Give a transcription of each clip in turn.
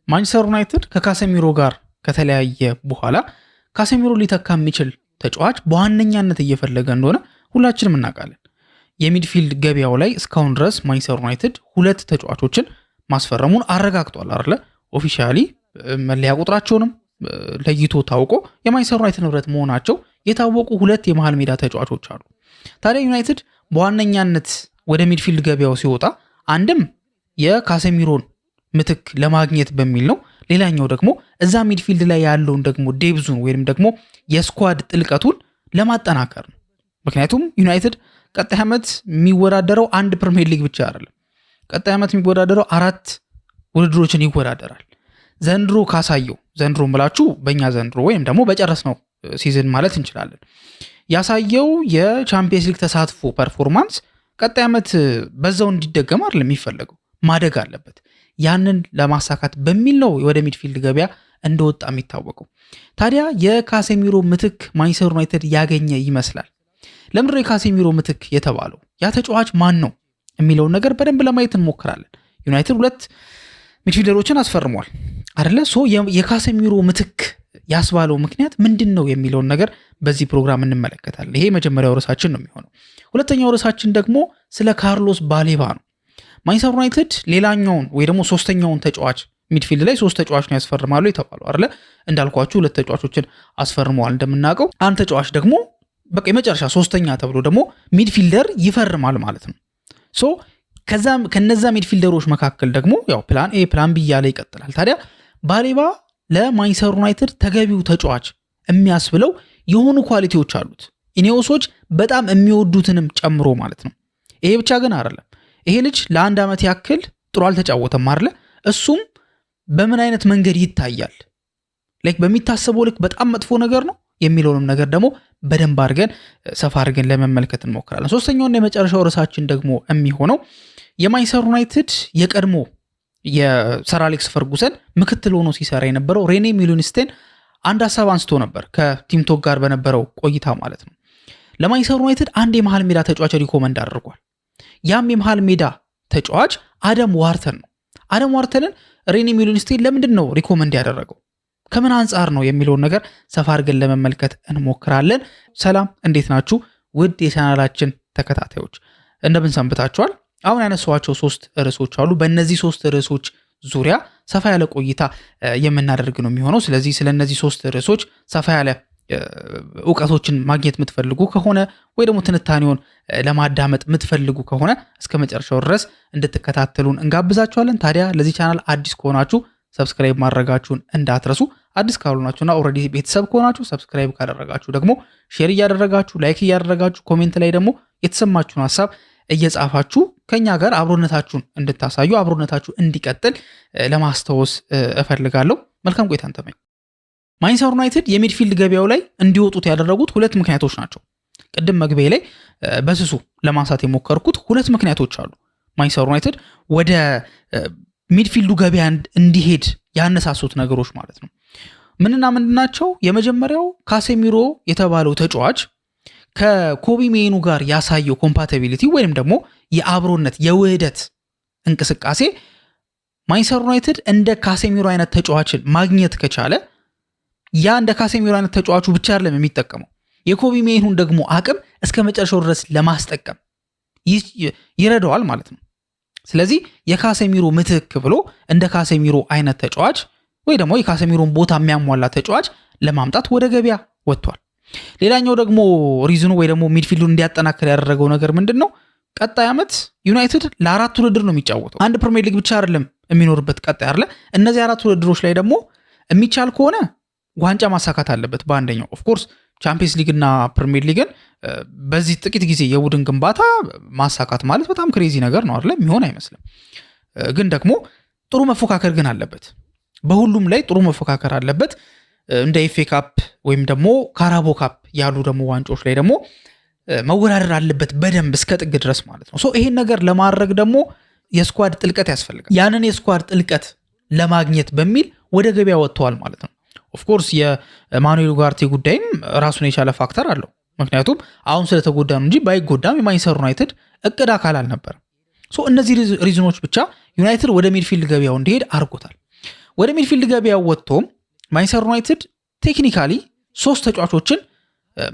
ማንቸስተር ዩናይትድ ከካሴሚሮ ጋር ከተለያየ በኋላ ካሴሚሮ ሊተካ የሚችል ተጫዋች በዋነኛነት እየፈለገ እንደሆነ ሁላችንም እናውቃለን። የሚድፊልድ ገበያው ላይ እስካሁን ድረስ ማንቸስተር ዩናይትድ ሁለት ተጫዋቾችን ማስፈረሙን አረጋግጧል አይደለ? ኦፊሻሊ መለያ ቁጥራቸውንም ለይቶ ታውቆ የማንቸስተር ዩናይትድ ንብረት መሆናቸው የታወቁ ሁለት የመሃል ሜዳ ተጫዋቾች አሉ። ታዲያ ዩናይትድ በዋነኛነት ወደ ሚድፊልድ ገበያው ሲወጣ አንድም የካሴሚሮን ምትክ ለማግኘት በሚል ነው። ሌላኛው ደግሞ እዛ ሚድፊልድ ላይ ያለውን ደግሞ ዴብዙን ወይም ደግሞ የስኳድ ጥልቀቱን ለማጠናከር ነው። ምክንያቱም ዩናይትድ ቀጣይ ዓመት የሚወዳደረው አንድ ፕሪሚየር ሊግ ብቻ አይደለም። ቀጣይ ዓመት የሚወዳደረው 4 ውድድሮችን ይወዳደራል። ዘንድሮ ካሳየው ዘንድሮ ምላችሁ በእኛ ዘንድሮ ወይም ደግሞ በጨረስነው ሲዝን ማለት እንችላለን ያሳየው የቻምፒየንስ ሊግ ተሳትፎ ፐርፎርማንስ ቀጣይ ዓመት በዛው እንዲደገም አይደለም የሚፈለገው፣ ማደግ አለበት። ያንን ለማሳካት በሚል ነው ወደ ሚድፊልድ ገበያ እንደወጣ የሚታወቀው። ታዲያ የካሴሚሮ ምትክ ማንቸስተር ዩናይትድ ያገኘ ይመስላል። ለምንድነው የካሴሚሮ ምትክ የተባለው? ያ ተጫዋች ማን ነው የሚለውን ነገር በደንብ ለማየት እንሞክራለን። ዩናይትድ 2 ሚድፊልደሮችን አስፈርሟል አይደለ? ሶ የካሴሚሮ ምትክ ያስባለው ምክንያት ምንድን ነው የሚለውን ነገር በዚህ ፕሮግራም እንመለከታለን። ይሄ መጀመሪያው ርዕሳችን ነው የሚሆነው። ሁለተኛው ርዕሳችን ደግሞ ስለ ካርሎስ ባሌባ ነው። ማንቸስተር ዩናይትድ ሌላኛውን ወይ ደግሞ ሶስተኛውን ተጫዋች ሚድፊልድ ላይ 3 ተጫዋች ነው ያስፈርማሉ የተባለው አይደለ? እንዳልኳችሁ 2 ተጫዋቾችን አስፈርመዋል እንደምናውቀው። አንድ ተጫዋች ደግሞ በቃ የመጨረሻ ሶስተኛ ተብሎ ደግሞ ሚድፊልደር ይፈርማል ማለት ነው። ሶ ከነዛ ሚድፊልደሮች መካከል ደግሞ ያው ፕላን ኤ ፕላን ቢ እያለ ይቀጥላል። ታዲያ ባሌባ ለማንቸስተር ዩናይትድ ተገቢው ተጫዋች የሚያስብለው የሆኑ ኳሊቲዎች አሉት፣ ኢኔኦሶች በጣም የሚወዱትንም ጨምሮ ማለት ነው። ይሄ ብቻ ግን አይደለም። ይሄ ልጅ ለአንድ ዓመት ያክል ጥሩ አልተጫወተም አይደለ? እሱም በምን አይነት መንገድ ይታያል፣ በሚታሰበው ልክ በጣም መጥፎ ነገር ነው የሚለውንም ነገር ደግሞ በደንብ አድርገን ሰፋ አድርገን ለመመልከት እንሞክራለን። ሶስተኛውና የመጨረሻው ርዕሳችን ደግሞ የሚሆነው የማንቸስተር ዩናይትድ የቀድሞ የሰር አሌክስ ፈርጉሰን ምክትል ሆኖ ሲሰራ የነበረው ሬኔ ሚሉንስቴን አንድ ሀሳብ አንስቶ ነበር ከቲም ቶክ ጋር በነበረው ቆይታ ማለት ነው። ለማንቸስተር ዩናይትድ አንድ የመሃል ሜዳ ተጫዋች ሪኮመንድ አድርጓል። ያም የመሃል ሜዳ ተጫዋች አደም ዋርተን ነው። አደም ዋርተንን ሬኔ ሚሉንስቴን ለምንድን ነው ሪኮመንድ ያደረገው? ከምን አንጻር ነው የሚለውን ነገር ሰፋ አድርገን ለመመልከት እንሞክራለን። ሰላም፣ እንዴት ናችሁ ውድ የቻናላችን ተከታታዮች? እንደምን ሰንብታችኋል? አሁን ያነሷቸው 3 ርዕሶች አሉ። በእነዚህ 3 ርዕሶች ዙሪያ ሰፋ ያለ ቆይታ የምናደርግ ነው የሚሆነው። ስለዚህ ስለነዚህ 3 ርዕሶች ሰፋ ያለ እውቀቶችን ማግኘት የምትፈልጉ ከሆነ ወይ ደግሞ ትንታኔውን ለማዳመጥ የምትፈልጉ ከሆነ እስከ መጨረሻው ድረስ እንድትከታተሉን እንጋብዛችኋለን። ታዲያ ለዚህ ቻናል አዲስ ከሆናችሁ ሰብስክራይብ ማድረጋችሁን እንዳትረሱ። አዲስ ካልሆናችሁና ኦልሬዲ ቤተሰብ ከሆናችሁ ሰብስክራይብ ካደረጋችሁ ደግሞ ሼር እያደረጋችሁ ላይክ እያደረጋችሁ ኮሜንት ላይ ደግሞ የተሰማችሁን ሀሳብ እየጻፋችሁ ከኛ ጋር አብሮነታችሁን እንድታሳዩ አብሮነታችሁ እንዲቀጥል ለማስታወስ እፈልጋለሁ። መልካም ቆይታን ተመኝ። ማንቸስተር ዩናይትድ የሚድፊልድ ገበያው ላይ እንዲወጡት ያደረጉት 2 ምክንያቶች ናቸው። ቅድም መግቢያ ላይ በስሱ ለማንሳት የሞከርኩት 2 ምክንያቶች አሉ ማንቸስተር ዩናይትድ ወደ ሚድፊልዱ ገበያ እንዲሄድ ያነሳሱት ነገሮች ማለት ነው። ምንና ምንድናቸው? የመጀመሪያው ካሴሚሮ የተባለው ተጫዋች ከኮቢ ሜኑ ጋር ያሳየው ኮምፓቲቢሊቲ ወይም ደግሞ የአብሮነት የውህደት እንቅስቃሴ ማንቸስተር ዩናይትድ እንደ ካሴሚሮ አይነት ተጫዋችን ማግኘት ከቻለ ያ እንደ ካሴሚሮ አይነት ተጫዋቹ ብቻ አይደለም የሚጠቀመው፣ የኮቢ ሜኑን ደግሞ አቅም እስከ መጨረሻው ድረስ ለማስጠቀም ይረዳዋል ማለት ነው። ስለዚህ የካሴሚሮ ምትክ ብሎ እንደ ካሴሚሮ አይነት ተጫዋች ወይ ደግሞ የካሴሚሮን ቦታ የሚያሟላ ተጫዋች ለማምጣት ወደ ገበያ ወጥቷል። ሌላኛው ደግሞ ሪዝኑ ወይ ደግሞ ሚድፊልዱን እንዲያጠናክር ያደረገው ነገር ምንድነው? ቀጣይ ዓመት ዩናይትድ ለ4 ውድድር ነው የሚጫወተው። አንድ ፕሪሚየር ሊግ ብቻ አይደለም የሚኖርበት ቀጣይ አይደለ? እነዚህ 4 ውድድሮች ላይ ደግሞ የሚቻል ከሆነ ዋንጫ ማሳካት አለበት በአንደኛው። ኦፍ ኮርስ ቻምፒየንስ ሊግ እና ፕሪሚየር ሊግን በዚህ ጥቂት ጊዜ የቡድን ግንባታ ማሳካት ማለት በጣም ክሬዚ ነገር ነው አይደለ? የሚሆን አይመስልም። ግን ደግሞ ጥሩ መፎካከር ግን አለበት። በሁሉም ላይ ጥሩ መፎካከር አለበት። እንደ ኤፍኤ ካፕ ወይም ደግሞ ካራቦ ካፕ ያሉ ደግሞ ዋንጫዎች ላይ ደግሞ መወዳደር አለበት በደንብ እስከ ጥግ ድረስ ማለት ነው። ሶ ይሄን ነገር ለማድረግ ደግሞ የስኳድ ጥልቀት ያስፈልጋል። ያንን የስኳድ ጥልቀት ለማግኘት በሚል ወደ ገበያ ወጥተዋል ማለት ነው። ኦፍ ኮርስ የማኑኤል ኡጋርቴ ጉዳይም ራሱን የቻለ ፋክተር አለው። ምክንያቱም አሁን ስለተጎዳ ነው እንጂ ባይጎዳም የማንቸስተር ዩናይትድ እቅድ አካል አልነበረም። ሶ እነዚህ ሪዝኖች ብቻ ዩናይትድ ወደ ሚድፊልድ ገበያው እንዲሄድ አድርጎታል። ወደ ሚድፊልድ ገበያው ወጥቶም ማንቸስተር ዩናይትድ ቴክኒካሊ 3 ተጫዋቾችን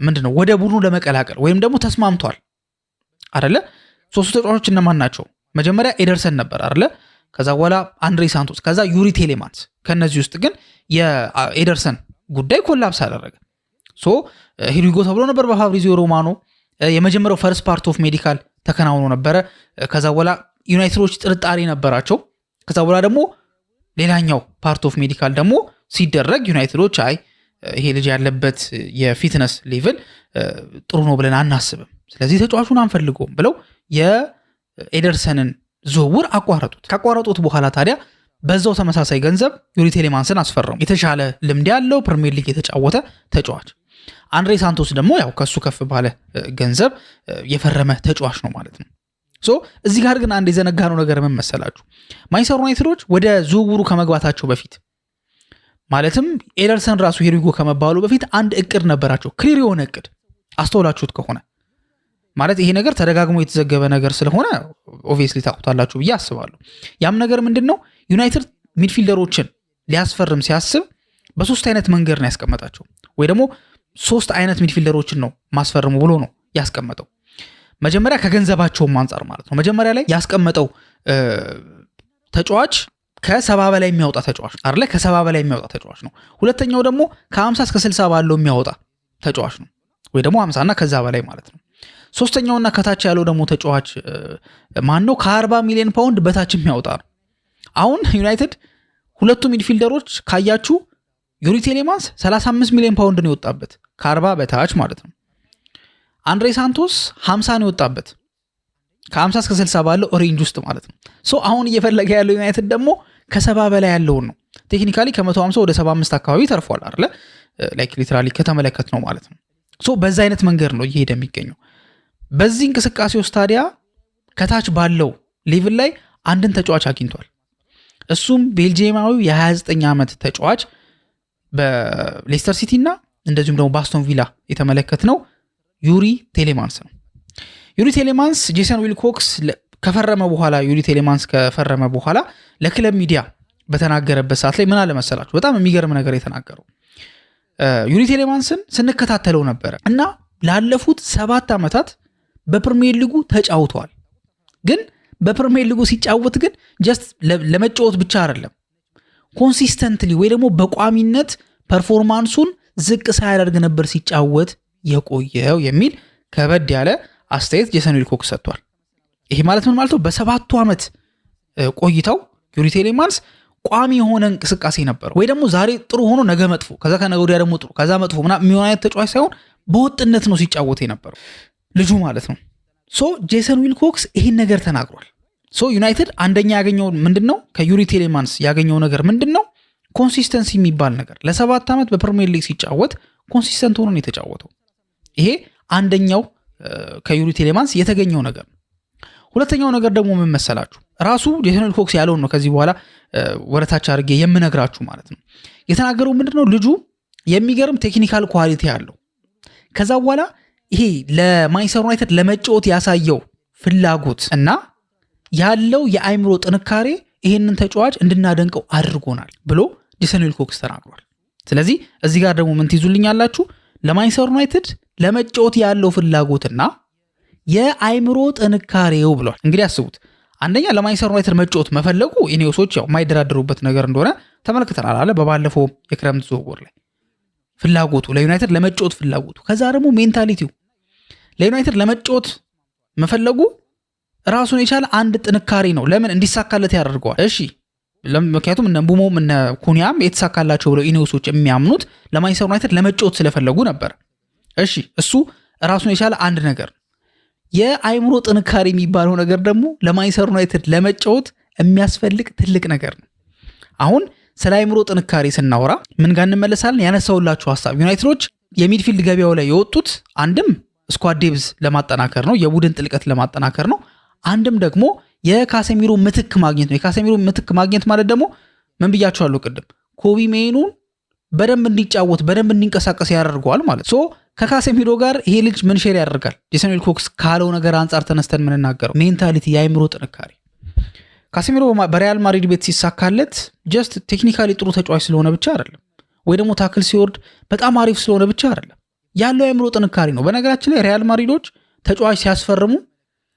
ምንድነው ወደ ቡድኑ ለመቀላቀል ወይም ደግሞ ተስማምቷል አይደለ? 3 ተጫዋቾች እነማን ናቸው? መጀመሪያ ኤደርሰን ነበር አይደለ? ከዛ በኋላ አንድሬ ሳንቶስ፣ ከዛ ዩሪ ቴሌማንስ። ከነዚህ ውስጥ ግን የኤደርሰን ጉዳይ ኮላፕስ አደረገ። ሶ ሂሪጎ ተብሎ ነበር በፋብሪዚዮ ሮማኖ። የመጀመሪያው ፈርስት ፓርት ኦፍ ሜዲካል ተከናውኖ ነበረ። ከዛ በኋላ ዩናይትዶች ጥርጣሬ ነበራቸው። ከዛ በኋላ ደግሞ ሌላኛው ፓርት ኦፍ ሜዲካል ደግሞ ሲደረግ ዩናይትዶች አይ ይሄ ልጅ ያለበት የፊትነስ ሌቭል ጥሩ ነው ብለን አናስብም፣ ስለዚህ ተጫዋቹን አንፈልገውም ብለው የኤደርሰንን ዝውውር አቋረጡት። ካቋረጡት በኋላ ታዲያ በዛው ተመሳሳይ ገንዘብ ዩሪ ቴሌማንስን አስፈረሙ። የተሻለ ልምድ ያለው ፕሪሚየር ሊግ የተጫወተ ተጫዋች። አንድሬ ሳንቶስ ደግሞ ያው ከሱ ከፍ ባለ ገንዘብ የፈረመ ተጫዋች ነው ማለት ነው። ሶ እዚህ ጋር ግን አንድ የዘነጋነው ነገር ምን መሰላችሁ? ማንቸስተር ዩናይትዶች ወደ ዝውውሩ ከመግባታቸው በፊት ማለትም ኤደርሰን ራሱ ሂሪጎ ከመባሉ በፊት አንድ እቅድ ነበራቸው። ክሊር የሆነ እቅድ አስተውላችሁት ከሆነ ማለት ይሄ ነገር ተደጋግሞ የተዘገበ ነገር ስለሆነ ኦብቪየስሊ ታውቁታላችሁ ብዬ አስባለሁ። ያም ነገር ምንድነው? ዩናይትድ ሚድፊልደሮችን ሊያስፈርም ሲያስብ በ3 አይነት መንገድ ነው ያስቀመጣቸው፣ ወይ ደግሞ 3 አይነት ሚድፊልደሮችን ነው ማስፈርሙ ብሎ ነው ያስቀመጠው። መጀመሪያ ከገንዘባቸውም አንጻር ማለት ነው። መጀመሪያ ላይ ያስቀመጠው ተጫዋች ከ70 በላይ የሚያወጣ ተጫዋች አይደለ? ከ70 በላይ የሚያወጣ ተጫዋች ነው። ሁለተኛው ደግሞ ከ50 እስከ 60 ባለው የሚያወጣ ተጫዋች ነው፣ ወይ ደግሞ 50 እና ከዛ በላይ ማለት ነው። ሶስተኛውና ከታች ያለው ደግሞ ተጫዋች ማን ነው? ከ40 ሚሊዮን ፓውንድ በታች የሚያወጣ ነው። አሁን ዩናይትድ ሁለቱ ሚድፊልደሮች ካያችሁ ዩሪ ቴሌማንስ 35 ሚሊዮን ፓውንድ ነው የወጣበት ከ40 በታች ማለት ነው። አንድሬ ሳንቶስ 50 ነው የወጣበት ከ50 እስከ 60 ባለው ሬንጅ ውስጥ ማለት ነው። ሶ አሁን እየፈለገ ያለው ዩናይትድ ደግሞ ከ70 በላይ ያለውን ነው። ቴክኒካሊ ከ150 ወደ 75 አካባቢ ተርፏል አይደለ? ላይክ ሊትራሊ ከተመለከት ነው ማለት ነው። ሶ በዛ አይነት መንገድ ነው እየሄደ የሚገኘው። በዚህ እንቅስቃሴ ውስጥ ታዲያ ከታች ባለው ሌቭል ላይ አንድን ተጫዋች አግኝቷል። እሱም ቤልጂየማዊው የ29 ዓመት ተጫዋች በሌስተር ሲቲ እና እንደዚሁም ደግሞ በአስቶን ቪላ የተመለከትነው ዩሪ ቴሌማንስ ነው። ዩሪ ቴሌማንስ ጄሰን ዊልኮክስ ከፈረመ በኋላ ዩሪ ቴሌማንስ ከፈረመ በኋላ ለክለብ ሚዲያ በተናገረበት ሰዓት ላይ ምን አለ መሰላችሁ? በጣም የሚገርም ነገር የተናገረው ዩሪ ቴሌማንስን ስንከታተለው ነበረ እና ላለፉት 7 ዓመታት በፕሪሚየር ሊጉ ተጫውቷል። ግን በፕሪሚየር ሊጉ ሲጫወት ግን ጀስት ለመጫወት ብቻ አይደለም፣ ኮንሲስተንትሊ ወይ ደግሞ በቋሚነት ፐርፎርማንሱን ዝቅ ሳያደርግ ነበር ሲጫወት የቆየው የሚል ከበድ ያለ አስተያየት ጄሰን ዊልኮክስ ሰጥቷል። ይሄ ማለት ምን ማለት ነው? በ7 ዓመት ቆይታው ዩሪ ቴሌማንስ ቋሚ የሆነ እንቅስቃሴ ነበር፣ ወይ ደግሞ ዛሬ ጥሩ ሆኖ ነገ መጥፎ፣ ከዛ ከነገ ወዲያ ደግሞ ጥሩ፣ ከዛ መጥፎ ምናምን የሚሆን አይነት ተጫዋች ሳይሆን በወጥነት ነው ሲጫወት የነበረው ልጁ ማለት ነው። ሶ ጄሰን ዊልኮክስ ይህን ነገር ተናግሯል። ሶ ዩናይትድ አንደኛ ያገኘው ምንድነው? ከዩሪ ቴሌማንስ ያገኘው ነገር ምንድነው? ኮንሲስተንሲ የሚባል ነገር። ለ7 ዓመት በፕሪሚየር ሊግ ሲጫወት ኮንሲስተንት ሆኖ ነው የተጫወተው። ይሄ አንደኛው ከዩሪ ቴሌማንስ የተገኘው ነገር። ሁለተኛው ነገር ደግሞ ምን መሰላችሁ? ራሱ ጄሰን ዊልኮክስ ያለውን ነው ከዚህ በኋላ ወረታች አድርጌ የምነግራችሁ ማለት ነው። የተናገረው ምንድነው? ልጁ የሚገርም ቴክኒካል ኳሊቲ ያለው፣ ከዛ በኋላ ይሄ ለማንቸስተር ዩናይትድ ለመጫወት ያሳየው ፍላጎት እና ያለው የአይምሮ ጥንካሬ ይሄንን ተጫዋች እንድናደንቀው አድርጎናል ብሎ ጄሰን ዊልኮክስ ተናግሯል። ስለዚህ እዚህ ጋር ደግሞ ምን ትይዙልኛላችሁ? ለማንቸስተር ዩናይትድ ለመጫወት ያለው ፍላጎትና የአይምሮ ጥንካሬው ብሏል። እንግዲህ አስቡት፣ አንደኛ ለማንቸስተር ዩናይትድ መጫወት መፈለጉ ኢኔዮሶች ያው የማይደራደሩበት ነገር እንደሆነ ተመልክተናል አለ በባለፈው የክረምት ዝውውር ላይ ፍላጎቱ፣ ለዩናይትድ ለመጫወት ፍላጎቱ፣ ከዛ ደግሞ ሜንታሊቲው ለዩናይትድ ለመጫወት መፈለጉ ራሱን የቻለ አንድ ጥንካሬ ነው። ለምን እንዲሳካለት ያደርገዋል። እሺ ምክንያቱም እነ ቡሞም እነ ኩኒያም የተሳካላቸው ብለው ኢኔዮሶች የሚያምኑት ለማንቸስተር ዩናይትድ ለመጫወት ስለፈለጉ ነበር። እሺ እሱ ራሱን የቻለ አንድ ነገር። የአይምሮ ጥንካሬ የሚባለው ነገር ደግሞ ለማንቸስተር ዩናይትድ ለመጫወት የሚያስፈልግ ትልቅ ነገር ነው። አሁን ስለ አይምሮ ጥንካሬ ስናወራ ምን ጋር እንመለሳለን? ያነሳውላችሁ ሐሳብ ዩናይትዶች የሚድፊልድ ገበያው ላይ የወጡት አንድም ስኳድ ዴፕዝ ለማጠናከር ነው፣ የቡድን ጥልቀት ለማጠናከር ነው። አንድም ደግሞ የካሴሚሮ ምትክ ማግኘት ነው። የካሴሚሮ ምትክ ማግኘት ማለት ደግሞ ምን ብያችኋለሁ ቅድም? ኮቢ ሜኑን በደንብ እንዲጫወት በደንብ እንዲንቀሳቀስ ያደርገዋል ማለት ሶ ከካሴሚሮ ጋር ይሄ ልጅ ምን ሼር ያደርጋል? ጄሰን ዊልኮክስ ካለው ነገር አንጻር ተነስተን የምንናገረው ሜንታሊቲ፣ የአይምሮ ጥንካሬ። ካሴሚሮ በሪያል ማድሪድ ቤት ሲሳካለት ጀስት ቴክኒካሊ ጥሩ ተጫዋች ስለሆነ ብቻ አይደለም፣ ወይ ደግሞ ታክል ሲወርድ በጣም አሪፍ ስለሆነ ብቻ አይደለም። ያለው የአእምሮ ጥንካሬ ነው። በነገራችን ላይ ሪያል ማድሪዶች ተጫዋች ሲያስፈርሙ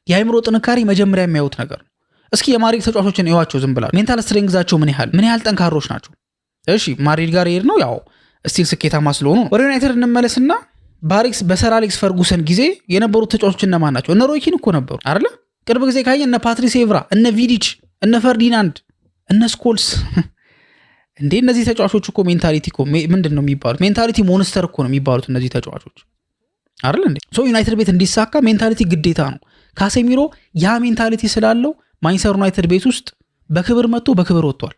የአእምሮ ጥንካሬ መጀመሪያ የሚያዩት ነገር ነው። እስኪ የማድሪድ ተጫዋቾችን እዩዋቸው ዝም ብላችሁ ሜንታል ስትሬንግዛቸው ምን ያህል ጠንካሮች ናቸው። እሺ ማድሪድ ጋር ይሄድ ነው ያው ስቲል ስኬታማ ስለሆኑ ነው። ወደ ዩናይትድ እንመለስና በሰር አሌክስ ፈርጉሰን ጊዜ የነበሩት ተጫዋቾች እነማን ናቸው? እነ ሮይ ኪን እኮ ነበሩ አይደለ? ቅርብ ጊዜ ካየ እነ ፓትሪስ ኤቭራ፣ እነ ቪዲች፣ እነ ፈርዲናንድ፣ እነ ስኮልስ እንዴ እነዚህ ተጫዋቾች እኮ ሜንታሊቲ እኮ ምንድን ነው የሚባሉት? ሜንታሊቲ ሞንስተር እኮ ነው የሚባሉት እነዚህ ተጫዋቾች አይደል እንዴ? ሶ ዩናይትድ ቤት እንዲሳካ ሜንታሊቲ ግዴታ ነው። ካሴሚሮ ያ ሜንታሊቲ ስላለው ማንቸስተር ዩናይትድ ቤት ውስጥ በክብር መጥቶ በክብር ወጥቷል።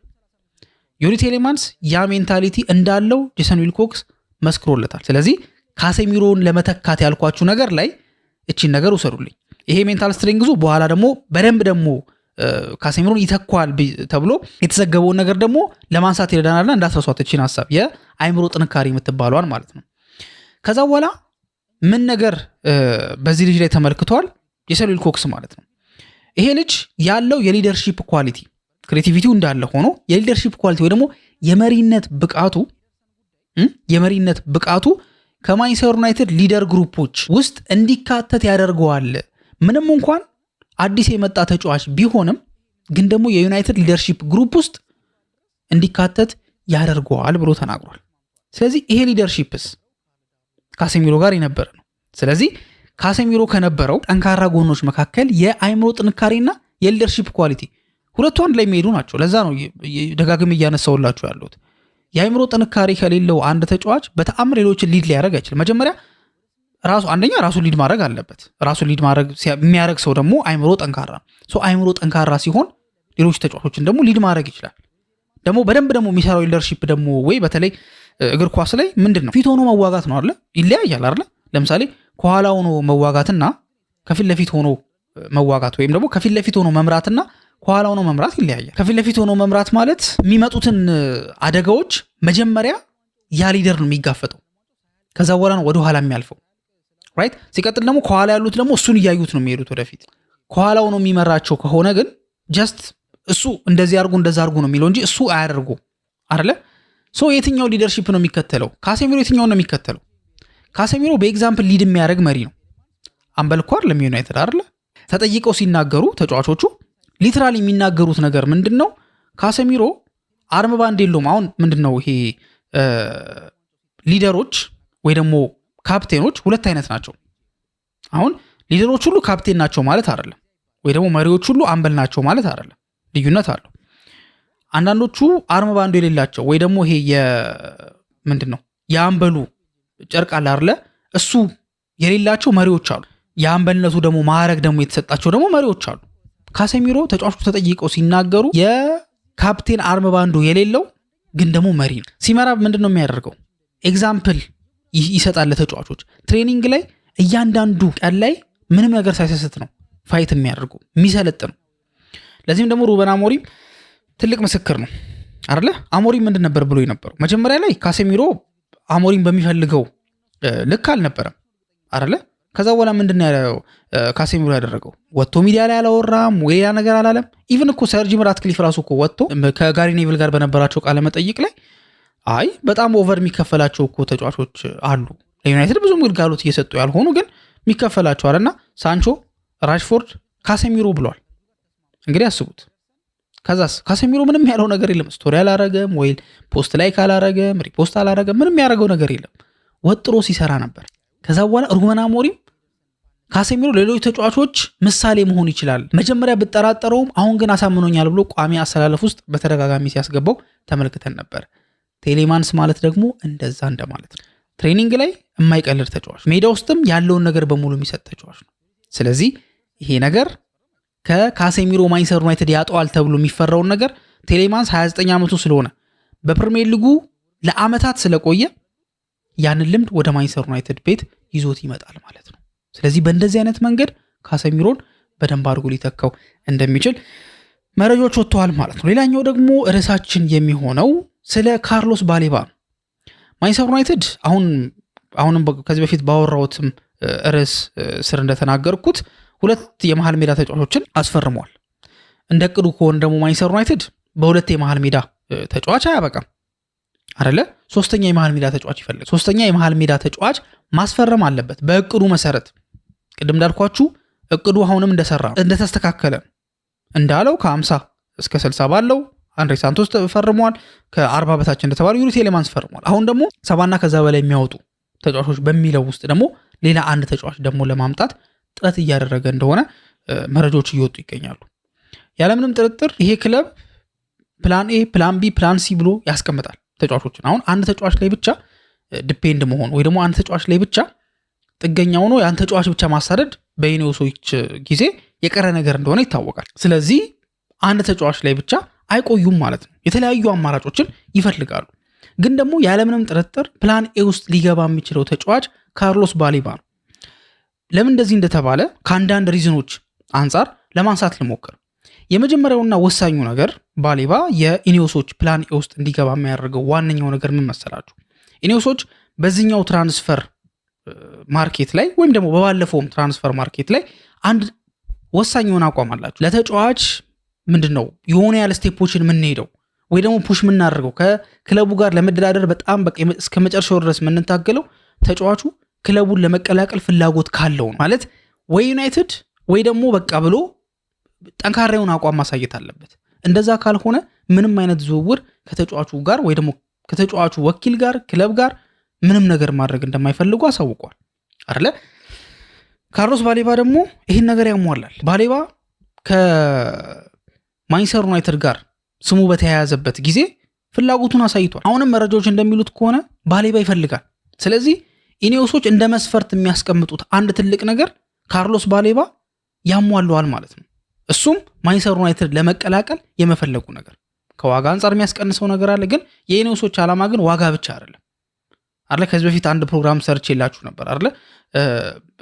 ዮሪ ቴሌማንስ ያ ሜንታሊቲ እንዳለው ጄሰን ዊልኮክስ መስክሮለታል። ስለዚህ ካሴሚሮን ለመተካት ያልኳችሁ ነገር ላይ እቺን ነገር ውሰዱልኝ። ይሄ ሜንታል ስትሬንግዙ በኋላ ደግሞ በደንብ ደግሞ ካሴሚሮን ይተኳል ተብሎ የተዘገበውን ነገር ደግሞ ለማንሳት ይረዳናልና እንዳትረሷት እቺን ሐሳብ የአእምሮ ጥንካሬ የምትባለዋን ማለት ነው። ከዛ በኋላ ምን ነገር በዚህ ልጅ ላይ ተመልክቷል ጄሰን ዊልኮክስ ማለት ነው። ይሄ ልጅ ያለው የሊደርሺፕ ኳሊቲ ክሬቲቪቲው እንዳለ ሆኖ የሊደርሺፕ ኳሊቲ ወይ ደግሞ የመሪነት ብቃቱ ከማንቸስተር ዩናይትድ ሊደር ግሩፖች ውስጥ እንዲካተት ያደርገዋል። ምንም እንኳን አዲስ የመጣ ተጫዋች ቢሆንም ግን ደግሞ የዩናይትድ ሊደርሺፕ ግሩፕ ውስጥ እንዲካተት ያደርገዋል ብሎ ተናግሯል። ስለዚህ ይሄ ሊደርሺፕስ ካሴሚሮ ጋር የነበረ ነው። ስለዚህ ካሴሚሮ ከነበረው ጠንካራ ጎኖች መካከል የአእምሮ ጥንካሬና የሊደርሺፕ ኳሊቲ ሁለቱ አንድ ላይ የሚሄዱ ናቸው። ለዛ ነው ደጋግሜ እያነሳውላችሁ ያለሁት። የአእምሮ ጥንካሬ ከሌለው አንድ ተጫዋች በተአምር ሌሎችን ሊድ ሊያደርግ አይችልም። መጀመሪያ ራሱን ሊድ ማድረግ አለበት። ራሱን ሊድ ማድረግ የሚያደርግ ሰው ደግሞ አእምሮ ጠንካራ ነው። አእምሮ ጠንካራ ሲሆን ሌሎች ተጫዋቾችን ደግሞ ሊድ ማድረግ ይችላል። ደግሞ በደንብ ደግሞ የሚሰራው ሊደርሺፕ ደግሞ ወይ በተለይ እግር ኳስ ላይ ምንድን ነው ፊት ሆኖ መዋጋት ነው አይደለ? ይለያያል አይደለ? ለምሳሌ ከኋላ ሆኖ መዋጋትና ከፊት ለፊት ሆኖ መዋጋት ወይም ደግሞ ከፊት ለፊት ሆኖ መምራትና ከኋላ ሆኖ መምራት ይለያያል። ከፊት ለፊት ሆኖ መምራት ማለት የሚመጡትን አደጋዎች መጀመሪያ ያ ሊደር ነው የሚጋፈጠው፣ ከዛ በኋላ ነው ወደ ኋላ የሚያልፈው ራይት። ሲቀጥል ደግሞ ከኋላ ያሉት ደግሞ እሱን እያዩት ነው የሚሄዱት ወደፊት። ከኋላ ሆኖ የሚመራቸው ከሆነ ግን ጀስት እሱ እንደዚህ አድርጉ ነው የሚለው እንጂ እሱ አያደርጉ አይደለ? የትኛው ሊደርሺፕ ነው የሚከተለው? ካሴሚሮ የትኛው ነው የሚከተለው? ካሴሚሮ በኤግዛምፕል ሊድ የሚያደርግ መሪ ነው። አምበልኳር ለዩናይትድ አይደለ? ተጠይቀው ሲናገሩ ተጫዋቾቹ ሊትራሊ የሚናገሩት ነገር ምንድን ነው? ካሴሚሮ አርም ባንድ የለውም። አሁን ምንድን ነው ይሄ ሊደሮች ወይ ደግሞ ካፕቴኖች ሁለት አይነት ናቸው። አሁን ሊደሮች ሁሉ ካፕቴን ናቸው ማለት አይደለም፣ ወይ ደግሞ መሪዎች ሁሉ አምበል ናቸው ማለት አይደለም። ልዩነት አለው። አንዳንዶቹ አርም ባንዱ የሌላቸው ወይ ደግሞ ይሄ ምንድን ነው የአምበሉ ጨርቅ አለ አይደለ? እሱ የሌላቸው መሪዎች አሉ። የአምበልነቱ ደግሞ ማዕረግ ደግሞ የተሰጣቸው ደግሞ መሪዎች አሉ። ካሴሚሮ ተጫዋቾቹ ተጠይቀው ሲናገሩ የካፕቴን አርም ባንዱ የሌለው ግን ደግሞ መሪ ነው። ሲመራ ምንድን ነው የሚያደርገው? ኤግዛምፕል ይሰጣል ለተጫዋቾች። ትሬኒንግ ላይ እያንዳንዱ ቀን ላይ ምንም ነገር ሳይሰስት ነው ፋይት የሚያደርገው የሚሰለጥ ነው። ለዚህም ደግሞ ሩበን አሞሪም ትልቅ ምስክር ነው አይደለ? አሞሪም ምንድን ነበር ብሎ የነበረው መጀመሪያ ላይ ካሴሚሮ አሞሪም በሚፈልገው ልክ አልነበረም አይደለ? ከዛ በኋላ ምንድን ያለው ካሴሚሮ ያደረገው? ወጥቶ ሚዲያ ላይ አላወራም ወይ ያ ነገር አላለም። ኢቭን እኮ ሰር ጂም ራትክሊፍ ራሱ እኮ ወጥቶ ከጋሪ ኔቪል ጋር በነበራቸው ቃለ መጠይቅ ላይ አይ በጣም ኦቨር የሚከፈላቸው እኮ ተጫዋቾች አሉ ለዩናይትድ ብዙም ግልጋሎት እየሰጡ ያልሆኑ ግን የሚከፈላቸው አለና ሳንቾ፣ ራሽፎርድ፣ ካሴሚሮ ብሏል። እንግዲህ አስቡት። ከዛስ ካሴሚሮ ምንም ያለው ነገር የለም። ስቶሪ አላረገም ወይ ፖስት ላይ ካላረገም ሪፖስት አላረገም፣ ምንም ያደረገው ነገር የለም። ወጥሮ ሲሰራ ነበር። ከዛ በኋላ ሩበን አሞሪም ካሴሚሮ ሌሎች ተጫዋቾች ምሳሌ መሆን ይችላል መጀመሪያ ብጠራጠረውም አሁን ግን አሳምኖኛል ብሎ ቋሚ አሰላለፍ ውስጥ በተደጋጋሚ ሲያስገባው ተመልክተን ነበር። ቴሌማንስ ማለት ደግሞ እንደዛ እንደማለት ነው። ትሬኒንግ ላይ የማይቀልድ ተጫዋች፣ ሜዳ ውስጥም ያለውን ነገር በሙሉ የሚሰጥ ተጫዋች ነው። ስለዚህ ይሄ ነገር ከካሴሚሮ ማንቸስተር ዩናይትድ ያጠዋል ተብሎ የሚፈራውን ነገር ቴሌማንስ 29 ዓመቱ ስለሆነ በፕሪሚየር ሊጉ ለአመታት ስለቆየ ያንን ልምድ ወደ ማንቸስተር ዩናይትድ ቤት ይዞት ይመጣል ማለት ነው። ስለዚህ በእንደዚህ አይነት መንገድ ካሴሚሮን በደንብ አድርጎ ሊተካው እንደሚችል መረጃዎች ወጥተዋል ማለት ነው። ሌላኛው ደግሞ ርዕሳችን የሚሆነው ስለ ካርሎስ ባሌባ ነው። ማንቸስተር ዩናይትድ አሁንም ከዚህ በፊት ባወራሁትም ርዕስ ስር እንደተናገርኩት ሁለት የመሃል ሜዳ ተጫዋቾችን አስፈርሟል። እንደ ቅዱ ከሆነ ደግሞ ማንቸስተር ዩናይትድ በሁለት የመሃል ሜዳ ተጫዋች አያበቃም አይደለ? ሶስተኛ የመሃል ሜዳ ተጫዋች ይፈልጋል። ሶስተኛ የመሃል ሜዳ ተጫዋች ማስፈረም አለበት በእቅዱ መሰረት። ቅድም እንዳልኳችሁ እቅዱ አሁንም እንደሰራ እንደተስተካከለ እንዳለው ከ50 እስከ 60 ባለው አንድሬ ሳንቶስ ፈርሟል። ከ40 በታች እንደተባለው ዩሪ ቴሌማንስ ፈርሟል። አሁን ደግሞ 70ና ከዛ በላይ የሚያወጡ ተጫዋቾች በሚለው ውስጥ ደግሞ ሌላ አንድ ተጫዋች ደግሞ ለማምጣት ጥረት እያደረገ እንደሆነ መረጃዎች እየወጡ ይገኛሉ። ያለምንም ጥርጥር ይሄ ክለብ ፕላን ኤ፣ ፕላን ቢ፣ ፕላን ሲ ብሎ ያስቀምጣል ተጫዋቾችን። አሁን አንድ ተጫዋች ላይ ብቻ ዲፔንድ መሆን ወይ ደግሞ አንድ ተጫዋች ላይ ብቻ ጥገኛ ሆኖ ያን ተጫዋች ብቻ ማሳደድ በኢኔዮሶች ጊዜ የቀረ ነገር እንደሆነ ይታወቃል። ስለዚህ አንድ ተጫዋች ላይ ብቻ አይቆዩም ማለት ነው። የተለያዩ አማራጮችን ይፈልጋሉ። ግን ደግሞ ያለምንም ጥርጥር ፕላን ኤ ውስጥ ሊገባ የሚችለው ተጫዋች ካርሎስ ባሌባ ነው። ለምን እንደዚህ እንደተባለ ከአንዳንድ ሪዝኖች አንጻር ለማንሳት ልሞክር። የመጀመሪያውና ወሳኙ ነገር ባሌባ የኢኔዮሶች ፕላን ኤ ውስጥ እንዲገባ የሚያደርገው ዋነኛው ነገር ምን መሰላችሁ? ኢኔዮሶች በዚህኛው ትራንስፈር ማርኬት ላይ ወይም ደግሞ በባለፈውም ትራንስፈር ማርኬት ላይ አንድ ወሳኝ የሆነ አቋም አላቸው። ለተጫዋች ምንድነው የሆነ ያለ ስቴፖችን የምንሄደው ወይ ደግሞ ፑሽ የምናደርገው ከክለቡ ጋር ለመደራደር በጣም በቃ እስከ መጨረሻው ድረስ የምንታገለው ተጫዋቹ ክለቡን ለመቀላቀል ፍላጎት ካለው ማለት ወይ ዩናይትድ ወይ ደግሞ በቃ ብሎ ጠንካራውን አቋም ማሳየት አለበት። እንደዛ ካልሆነ ምንም አይነት ዝውውር ከተጫዋቹ ጋር ወይ ደግሞ ከተጫዋቹ ወኪል ጋር ክለብ ጋር ምንም ነገር ማድረግ እንደማይፈልጉ አሳውቋል አይደለ? ካርሎስ ባሌባ ደግሞ ይህን ነገር ያሟላል። ባሌባ ከማንቸስተር ዩናይትድ ጋር ስሙ በተያያዘበት ጊዜ ፍላጎቱን አሳይቷል። አሁንም መረጃዎች እንደሚሉት ከሆነ ባሌባ ይፈልጋል። ስለዚህ ኢኔዮሶች እንደ መስፈርት የሚያስቀምጡት አንድ ትልቅ ነገር ካርሎስ ባሌባ ያሟለዋል ማለት ነው። እሱም ማንቸስተር ዩናይትድ ለመቀላቀል የመፈለጉ ነገር ከዋጋ አንጻር የሚያስቀንሰው ነገር አለ። ግን የኢኔዮሶች ዓላማ ግን ዋጋ ብቻ አይደለም አይደለ? ከዚህ በፊት አንድ ፕሮግራም ሰርች የላችሁ ነበር አይደለ?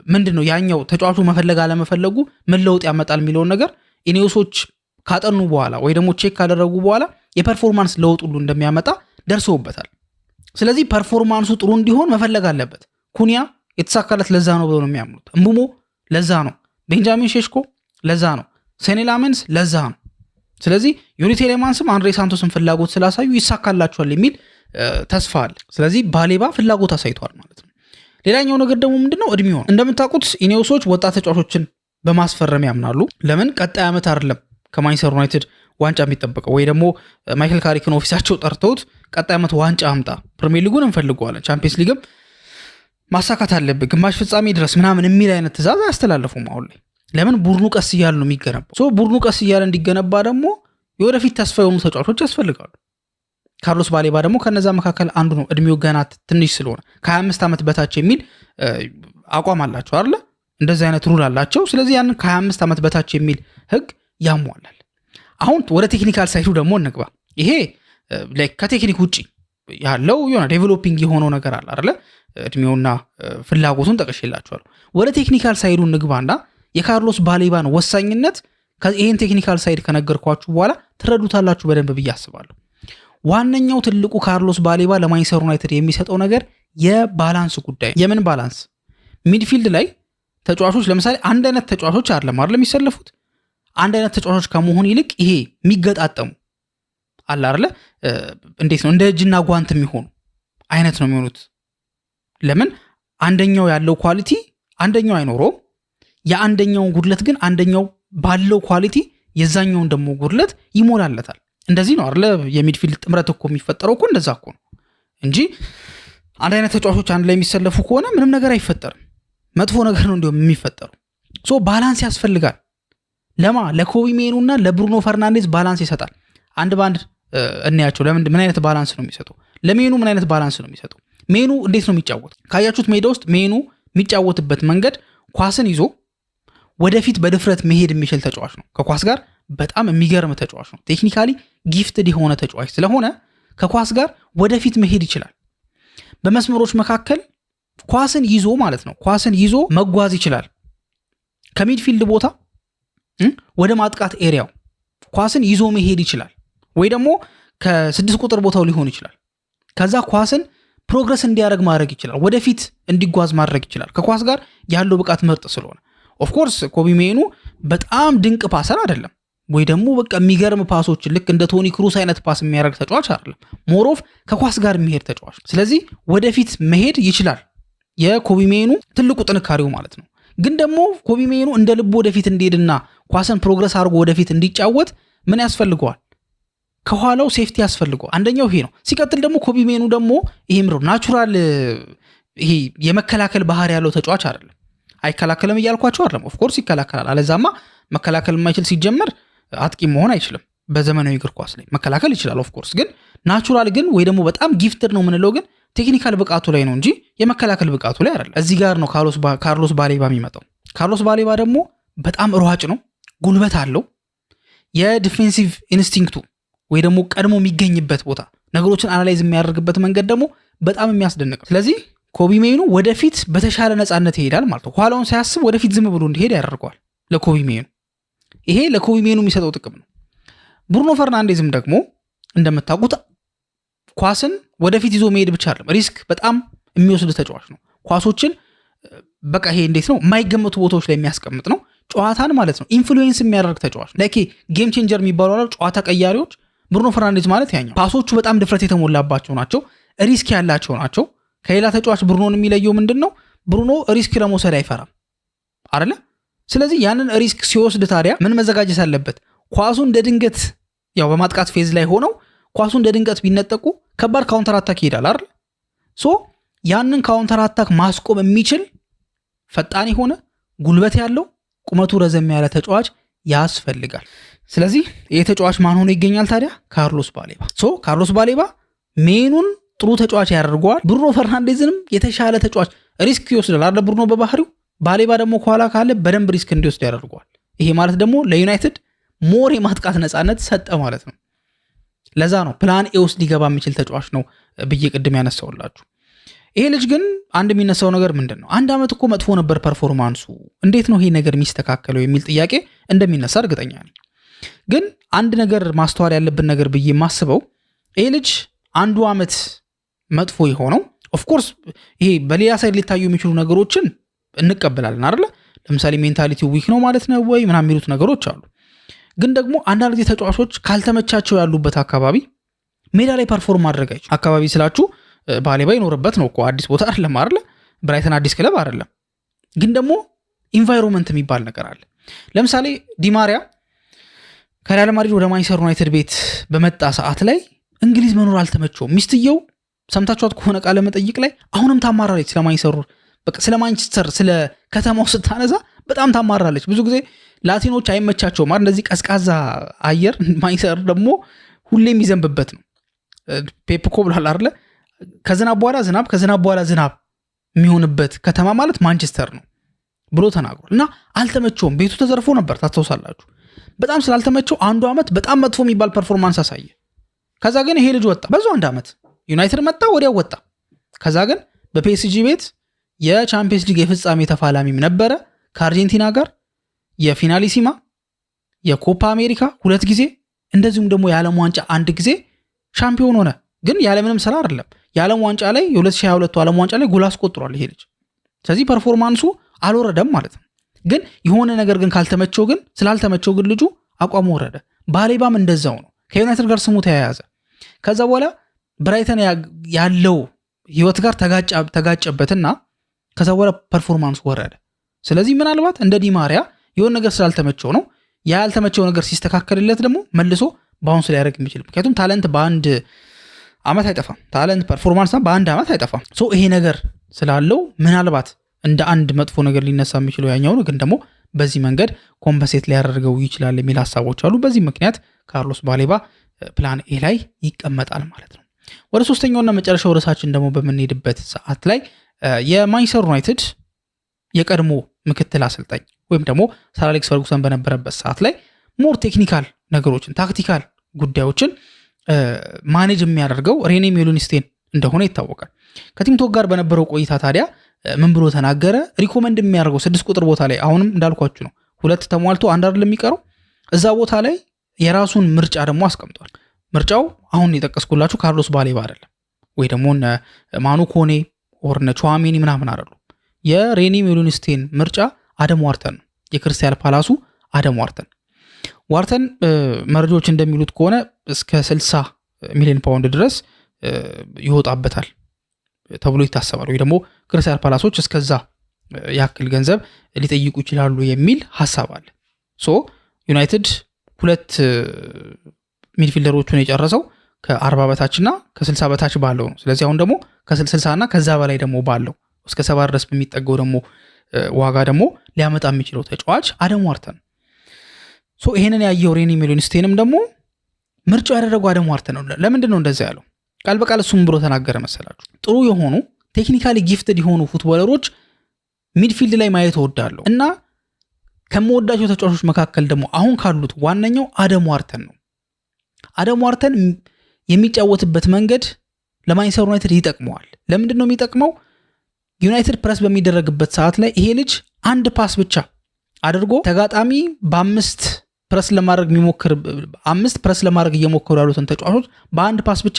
ምንድነው ያኛው ተጫዋቹ መፈለግ አለመፈለጉ ምን ለውጥ ያመጣል የሚለውን ነገር ኢኔዮሶች ካጠኑ በኋላ ወይ ደግሞ ቼክ ካደረጉ በኋላ የፐርፎርማንስ ለውጥ ሁሉ እንደሚያመጣ ደርሰውበታል። ስለዚህ ፐርፎርማንሱ ጥሩ እንዲሆን መፈለግ አለበት። ኩኒያ የተሳካለት ለዛ ነው ብለው ነው የሚያምኑት። እምቡሞ ለዛ ነው፣ ቤንጃሚን ሼሽኮ ለዛ ነው፣ ሴኔ ላሜንስ ለዛ ነው። ስለዚህ ዩሪ ቴሌማንስም አንድሬ ሳንቶስን ፍላጎት ስላሳዩ ይሳካላቸዋል የሚል ተስፋ አለ። ስለዚህ ባሌባ ፍላጎት አሳይቷል ማለት ነው። ሌላኛው ነገር ደግሞ ምንድነው እድሜው ነው። እንደምታውቁት ኢኔዮሶች ወጣት ተጫዋቾችን በማስፈረም ያምናሉ። ለምን ቀጣይ ዓመት አይደለም ከማንቸስተር ዩናይትድ ዋንጫ የሚጠበቀው ወይ ደግሞ ማይክል ካሪክን ኦፊሳቸው ጠርተውት ቀጣይ ዓመት ዋንጫ አምጣ፣ ፕሪሚየር ሊጉን እንፈልገዋለን፣ ቻምፒየንስ ሊግም ማሳካት አለብህ፣ ግማሽ ፍጻሜ ድረስ ምናምን የሚል አይነት ትዕዛዝ አያስተላልፉም አሁን ላይ። ለምን ቡድኑ ቀስ እያለ ነው የሚገነባው። ቡድኑ ቀስ እያለ እንዲገነባ ደግሞ የወደፊት ተስፋ የሆኑ ተጫዋቾች ያስፈልጋሉ። ካርሎስ ባሌባ ደግሞ ከነዛ መካከል አንዱ ነው። እድሜው ገና ትንሽ ስለሆነ ከ25 ዓመት በታች የሚል አቋም አላቸው አይደለ? እንደዚህ አይነት ሩል አላቸው። ስለዚህ ያንን ከ25 ዓመት በታች የሚል ህግ ያሟላል። አሁን ወደ ቴክኒካል ሳይዱ ደግሞ እንግባ። ይሄ ከቴክኒክ ውጪ ያለው የሆነ ዴቨሎፒንግ የሆነው ነገር አለ አይደለ? እድሜውና ፍላጎቱን ጠቅሼላችኋለሁ። ወደ ቴክኒካል ሳይዱ እንግባና የካርሎስ ባሌባን ወሳኝነት ይሄን ቴክኒካል ሳይድ ከነገርኳችሁ በኋላ ትረዱታላችሁ በደንብ ብዬ አስባለሁ። ዋነኛው ትልቁ ካርሎስ ባሌባ ለማንቸስተር ዩናይትድ የሚሰጠው ነገር የባላንስ ጉዳይ። የምን ባላንስ? ሚድፊልድ ላይ ተጫዋቾች ለምሳሌ አንድ አይነት ተጫዋቾች አይደለም የሚሰለፉት። አንድ አይነት ተጫዋቾች ከመሆን ይልቅ ይሄ የሚገጣጠሙ አለ አይደለ? እንዴት ነው እንደ እጅና ጓንት የሚሆኑ አይነት ነው የሚሆኑት። ለምን? አንደኛው ያለው ኳሊቲ አንደኛው አይኖረውም። የአንደኛውን ጉድለት ግን አንደኛው ባለው ኳሊቲ የዛኛውን ደግሞ ጉድለት ይሞላለታል። እንደዚህ ነው አይደለ? የሚድፊልድ ጥምረት እኮ የሚፈጠረው እኮ እንደዛ እኮ ነው እንጂ አንድ አይነት ተጫዋቾች አንድ ላይ የሚሰለፉ ከሆነ ምንም ነገር አይፈጠርም። መጥፎ ነገር ነው እንዲሁም የሚፈጠሩ። ባላንስ ያስፈልጋል። ለኮቢ ሜኑ እና ለብሩኖ ፈርናንዴዝ ባላንስ ይሰጣል። አንድ ባንድ እናያቸው። ምን አይነት ባላንስ ነው የሚሰጠው? ለሜኑ ምን አይነት ባላንስ ነው የሚሰጠው? ሜኑ እንዴት ነው የሚጫወት? ካያችሁት ሜዳ ውስጥ ሜኑ የሚጫወትበት መንገድ ኳስን ይዞ ወደፊት በድፍረት መሄድ የሚችል ተጫዋች ነው። ከኳስ ጋር በጣም የሚገርም ተጫዋች ነው። ቴክኒካሊ ጊፍትድ የሆነ ተጫዋች ስለሆነ ከኳስ ጋር ወደፊት መሄድ ይችላል። በመስመሮች መካከል ኳስን ይዞ ማለት ነው ኳስን ይዞ መጓዝ ይችላል። ከሚድፊልድ ቦታ ወደ ማጥቃት ኤሪያው ኳስን ይዞ መሄድ ይችላል። ወይ ደግሞ ከ6 ቁጥር ቦታው ሊሆን ይችላል። ከዛ ኳስን ፕሮግረስ እንዲያደርግ ማድረግ ይችላል። ወደፊት እንዲጓዝ ማድረግ ይችላል። ከኳስ ጋር ያለው ብቃት ምርጥ ስለሆነ ኦፍ ኮርስ ኮቢ ሜኑ በጣም ድንቅ ፓሰር አይደለም። ወይ ደግሞ በቃ የሚገርም ፓሶችን ልክ እንደ ቶኒ ክሩስ አይነት ፓስ የሚያደርግ ተጫዋች አይደለም። ሞሮፍ ከኳስ ጋር የሚሄድ ተጫዋች። ስለዚህ ወደፊት መሄድ ይችላል። የኮቢ ሜኑ ትልቁ ጥንካሬው ማለት ነው። ግን ደግሞ ኮቢ ሜኑ እንደ ልቡ ወደፊት እንዲሄድና ኳስን ፕሮግረስ አድርጎ ወደፊት እንዲጫወት ምን ያስፈልገዋል? ከኋላው ሴፍቲ ያስፈልገዋል። አንደኛው ይሄ ነው። ሲቀጥል ደግሞ ኮቢ ሜኑ ደግሞ ይሄ ምሮ ናቹራል ይሄ የመከላከል ባህሪ ያለው ተጫዋች አይደለም። አይከላከልም እያልኳቸው አይደለም። ኦፍኮርስ ይከላከላል። አለዛማ መከላከል የማይችል ሲጀመር አጥቂ መሆን አይችልም። በዘመናዊ እግር ኳስ ላይ መከላከል ይችላል ኦፍኮርስ። ግን ናቹራል ግን ወይ ደግሞ በጣም ጊፍትድ ነው የምንለው ግን ቴክኒካል ብቃቱ ላይ ነው እንጂ የመከላከል ብቃቱ ላይ አይደለም። እዚህ ጋር ነው ካርሎስ ባሌባ የሚመጣው። ካርሎስ ባሌባ ደግሞ በጣም ሯጭ ነው፣ ጉልበት አለው። የዲፌንሲቭ ኢንስቲንክቱ ወይ ደግሞ ቀድሞ የሚገኝበት ቦታ ነገሮችን አናላይዝ የሚያደርግበት መንገድ ደግሞ በጣም የሚያስደንቅ ነው። ስለዚህ ኮቢ ሜኑ ወደፊት በተሻለ ነፃነት ይሄዳል ማለት ነው። ኋላውን ሳያስብ ወደፊት ዝም ብሎ እንዲሄድ ያደርገዋል ለኮቢ ሜኑ። ይሄ ለኮቢ ሜኑ የሚሰጠው ጥቅም ነው። ብሩኖ ፈርናንዴዝም ደግሞ እንደምታውቁት ኳስን ወደፊት ይዞ መሄድ ብቻ አይደለም፣ ሪስክ በጣም የሚወስድ ተጫዋች ነው። ኳሶችን በቃ ይሄ እንዴት ነው የማይገመቱ ቦታዎች ላይ የሚያስቀምጥ ነው። ጨዋታን ማለት ነው ኢንፍሉዌንስ የሚያደርግ ተጫዋች ነው። ጌም ቼንጀር የሚባሉ ጨዋታ ቀያሪዎች ብሩኖ ፈርናንዴዝ ማለት ያኛው። ፓሶቹ በጣም ድፍረት የተሞላባቸው ናቸው፣ ሪስክ ያላቸው ናቸው። ከሌላ ተጫዋች ብሩኖን የሚለየው ምንድን ነው? ብሩኖ ሪስክ ለመውሰድ አይፈራም አይደለ? ስለዚህ ያንን ሪስክ ሲወስድ ታዲያ ምን መዘጋጀት አለበት? ኳሱ እንደ ድንገት ያው በማጥቃት ፌዝ ላይ ሆነው ኳሱ እንደ ድንገት ቢነጠቁ ከባድ ካውንተር አታክ ይሄዳል አይደል? ሶ ያንን ካውንተር አታክ ማስቆም የሚችል ፈጣን የሆነ ጉልበት ያለው ቁመቱ ረዘም ያለ ተጫዋች ያስፈልጋል። ስለዚህ ይህ ተጫዋች ማን ሆኖ ይገኛል ታዲያ? ካርሎስ ባሌባ። ሶ ካርሎስ ባሌባ ሜኑን ጥሩ ተጫዋች ያደርገዋል። ብሩኖ ፈርናንዴዝንም የተሻለ ተጫዋች ሪስክ ይወስዳል አይደል? ብሩኖ በባህሪው፣ ባሌባ ደግሞ ከኋላ ካለ በደንብ ሪስክ እንዲወስድ ያደርገዋል። ይሄ ማለት ደግሞ ለዩናይትድ ሞር የማጥቃት ነፃነት ሰጠ ማለት ነው። ለዛ ነው ፕላን ኤ ውስጥ ሊገባ የሚችል ተጫዋች ነው ብዬ ቅድም ያነሳውላችሁ። ይሄ ልጅ ግን አንድ የሚነሳው ነገር ምንድን ነው? አንድ ዓመት እኮ መጥፎ ነበር ፐርፎርማንሱ፣ እንዴት ነው ይሄ ነገር የሚስተካከለው የሚል ጥያቄ እንደሚነሳ እርግጠኛ ነኝ። ግን አንድ ነገር ማስተዋል ያለብን ነገር ብዬ የማስበው ይሄ ልጅ አንዱ ዓመት መጥፎ የሆነው ኦፍኮርስ ይሄ በሌላ ሳይድ ሊታዩ የሚችሉ ነገሮችን እንቀበላለን አይደለ? ለምሳሌ ሜንታሊቲው ዊክ ነው ማለት ነው ወይ ምናምን የሚሉት ነገሮች አሉ። ግን ደግሞ አንዳንድ ጊዜ ተጫዋቾች ካልተመቻቸው ያሉበት አካባቢ ሜዳ ላይ ፐርፎርም ማድረግ አይችሉም። አካባቢ ስላችሁ ባሌባ ይኖርበት ነው እኮ አዲስ ቦታ አይደለም አይደለ? ብራይተን አዲስ ክለብ አይደለም። ግን ደግሞ ኢንቫይሮንመንት የሚባል ነገር አለ። ለምሳሌ ዲማሪያ ከሪያል ማድሪድ ወደ ማንቸስተር ዩናይትድ ቤት በመጣ ሰዓት ላይ እንግሊዝ መኖር አልተመቸውም። ሚስትየው ሰምታችኋት ከሆነ ቃለ መጠይቅ ላይ አሁንም ታማራለች ስለ ማንቸስተር ስለ ከተማው ስታነሳ በጣም ታማራለች። ብዙ ጊዜ ላቲኖች አይመቻቸውም አይደል? እንደዚህ ቀዝቃዛ አየር ማንቸስተር ደግሞ ሁሌ የሚዘንብበት ነው። ፔፕ እኮ ብሏል አይደል? ከዝናብ በኋላ ዝናብ ከዝናብ በኋላ ዝናብ የሚሆንበት ከተማ ማለት ማንቸስተር ነው ብሎ ተናግሯል። እና አልተመቸውም። ቤቱ ተዘርፎ ነበር ታስታውሳላችሁ። በጣም ስላልተመቸው አንዱ ዓመት በጣም መጥፎ የሚባል ፐርፎርማንስ አሳየ። ከዛ ግን ይሄ ልጅ ወጣ። በዛው አንድ ዓመት ዩናይትድ መጣ፣ ወዲያው ወጣ። ከዛ ግን በፒኤስጂ ቤት የቻምፒየንስ ሊግ የፍጻሜ ተፋላሚም ነበረ ከአርጀንቲና ጋር የፊናሊሲማ የኮፓ አሜሪካ 2 ጊዜ እንደዚሁም ደግሞ የዓለም ዋንጫ 1 ጊዜ ሻምፒዮን ሆነ። ግን ያለምንም ስራ አይደለም። የዓለም ዋንጫ ላይ የ2022 ዓለም ዋንጫ ላይ ጎል አስቆጥሯል ይሄ ልጅ። ስለዚህ ፐርፎርማንሱ አልወረደም ማለት ነው። ግን የሆነ ነገር ግን ካልተመቸው ግን ስላልተመቸው ግን ልጁ አቋሙ ወረደ። ባሌባም እንደዛው ነው። ከዩናይትድ ጋር ስሙ ተያያዘ። ከዛ በኋላ ብራይተን ያለው ህይወት ጋር ተጋጨበትና ከዛ በኋላ ፐርፎርማንሱ ወረደ። ስለዚህ ምናልባት እንደ ዲማሪያ የሆነ ነገር ስላልተመቸው ነው። ያልተመቸው ነገር ሲስተካከልለት ደግሞ መልሶ ባውንስ ሊያደርግ የሚችል። ምክንያቱም ታለንት በአንድ ዓመት አይጠፋም። ታለንት ፐርፎርማንስ በአንድ ዓመት አይጠፋም። ይሄ ነገር ስላለው ምናልባት እንደ አንድ መጥፎ ነገር ሊነሳ የሚችለው ያኛው ነው። ግን ደግሞ በዚህ መንገድ ኮምፐንሴት ሊያደርገው ይችላል የሚል ሀሳቦች አሉ። በዚህ ምክንያት ካርሎስ ባሌባ ፕላን ኤ ላይ ይቀመጣል ማለት ነው። ወደ ሶስተኛውና መጨረሻው ርዕሳችን ደግሞ በምንሄድበት ሰዓት ላይ የማንቸስተር ዩናይትድ የቀድሞ ምክትል አሰልጣኝ ወይም ደግሞ ሰር አሌክስ ፈርጉሰን በነበረበት ሰዓት ላይ ሞር ቴክኒካል ነገሮችን ታክቲካል ጉዳዮችን ማኔጅ የሚያደርገው ሬኔ ሜሎኒስቴን እንደሆነ ይታወቃል። ከቲምቶክ ጋር በነበረው ቆይታ ታዲያ ምን ብሎ ተናገረ? ሪኮመንድ የሚያደርገው 6 ቁጥር ቦታ ላይ አሁንም እንዳልኳችሁ ነው 2 ተሟልቶ 1 አይደለም የሚቀረው። እዛ ቦታ ላይ የራሱን ምርጫ ደግሞ አስቀምጧል። ምርጫው አሁን የጠቀስኩላችሁ ካርሎስ ባሌባ አይደለም ወይ ደግሞ ማኑ ኮኔ ኦርነ ቹዋሜኒ ምናምን አይደሉም። የሬኒ ሜሎኒስቴን ምርጫ አደም ዋርተን ነው። የክሪስታል ፓላሱ አደም ዋርተን ዋርተን መረጃዎች እንደሚሉት ከሆነ እስከ 60 ሚሊዮን ፓውንድ ድረስ ይወጣበታል ተብሎ ይታሰባል። ወይ ደግሞ ክሪስታል ፓላሶች እስከዛ ያክል ገንዘብ ሊጠይቁ ይችላሉ የሚል ሐሳብ አለ። ሶ ዩናይትድ ሁለት ሚድፊልደሮቹን የጨረሰው ከ40 በታችና ከ60 በታች ባለው ነው። ስለዚህ አሁን ደግሞ ከ60 እና ከዛ በላይ ደግሞ ባለው እስከ 70 ድረስ በሚጠገው ደግሞ ዋጋ ደግሞ ሊያመጣ የሚችለው ተጫዋች አደም ዋርተን። ሶ ይሄንን ያየው ሬኒ ሜሎንስቴንም ደግሞ ምርጫው ያደረገው አደም ዋርተን ነው። ለምንድን ነው እንደዛ ያለው? ቃል በቃል እሱም ብሎ ተናገረ መሰላችሁ። ጥሩ የሆኑ ቴክኒካሊ ጊፍትድ የሆኑ ፉትቦለሮች ሚድፊልድ ላይ ማየት እወዳለሁ እና ከመወዳቸው ተጫዋቾች መካከል ደግሞ አሁን ካሉት ዋነኛው አደም ዋርተን ነው። አደም ዋርተን የሚጫወትበት መንገድ ለማንቸስተር ዩናይትድ ይጠቅመዋል። ለምንድን ነው የሚጠቅመው? ዩናይትድ ፕረስ በሚደረግበት ሰዓት ላይ ይሄ ልጅ አንድ ፓስ ብቻ አድርጎ ተጋጣሚ በአምስት ፕረስ ለማድረግ እየሞከሩ ያሉትን ተጫዋቾች በአንድ ፓስ ብቻ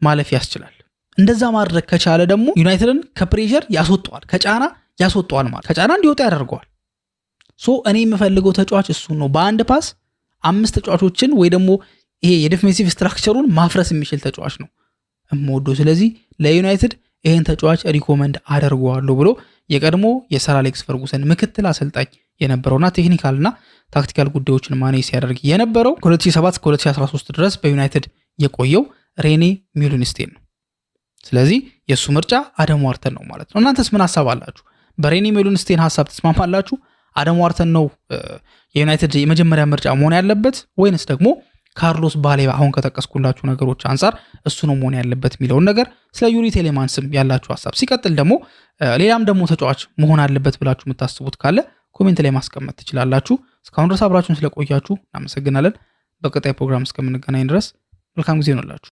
ማለፍ ያስችላል። እንደዛ ማድረግ ከቻለ ደግሞ ዩናይትድን ከፕሬሸር ያስወጣዋል፣ ከጫና ያስወጣዋል፣ ማለት ከጫና እንዲወጣ ያደርገዋል። ሶ እኔ የምፈልገው ተጫዋች እሱን ነው። በአንድ ፓስ 5 ተጫዋቾችን ወይ ደግሞ ይሄ የዲፌንሲቭ ስትራክቸሩን ማፍረስ የሚችል ተጫዋች ነው እምወደው። ስለዚህ ለዩናይትድ ይሄን ተጫዋች ሪኮመንድ አደርገዋለሁ ብሎ የቀድሞ የሰር አሌክስ ፈርጉሰን ምክትል አሰልጣኝ የነበረውና ቴክኒካልና ታክቲካል ጉዳዮችን ማኔጅ ሲያደርግ የነበረው ከ2007 እስከ 2013 ድረስ በዩናይትድ የቆየው ሬኒ ሜሎንስቴን ነው። ስለዚህ የእሱ ምርጫ አደም ዋርተን ነው ማለት ነው። እናንተስ ምን ሐሳብ አላችሁ? በሬኒ ሜሎንስቴን ሐሳብ ተስማማላችሁ? አደም ዋርተን ነው የዩናይትድ የመጀመሪያ ምርጫ መሆን ያለበት ወይንስ ደግሞ ካርሎስ ባሌባ አሁን ከጠቀስኩላችሁ ነገሮች አንጻር እሱ ነው መሆን ያለበት የሚለውን ነገር ስለ ዩሪ ቴሌማንስም ያላችሁ ሐሳብ፣ ሲቀጥል ደግሞ ሌላም ደግሞ ተጫዋች መሆን አለበት ብላችሁ የምታስቡት ካለ ኮሜንት ላይ ማስቀመጥ ትችላላችሁ። እስካሁን ድረስ አብራችሁን ስለቆያችሁ እናመሰግናለን። በቀጣይ ፕሮግራም እስከምንገናኝ ድረስ መልካም ጊዜ ይሁንላችሁ።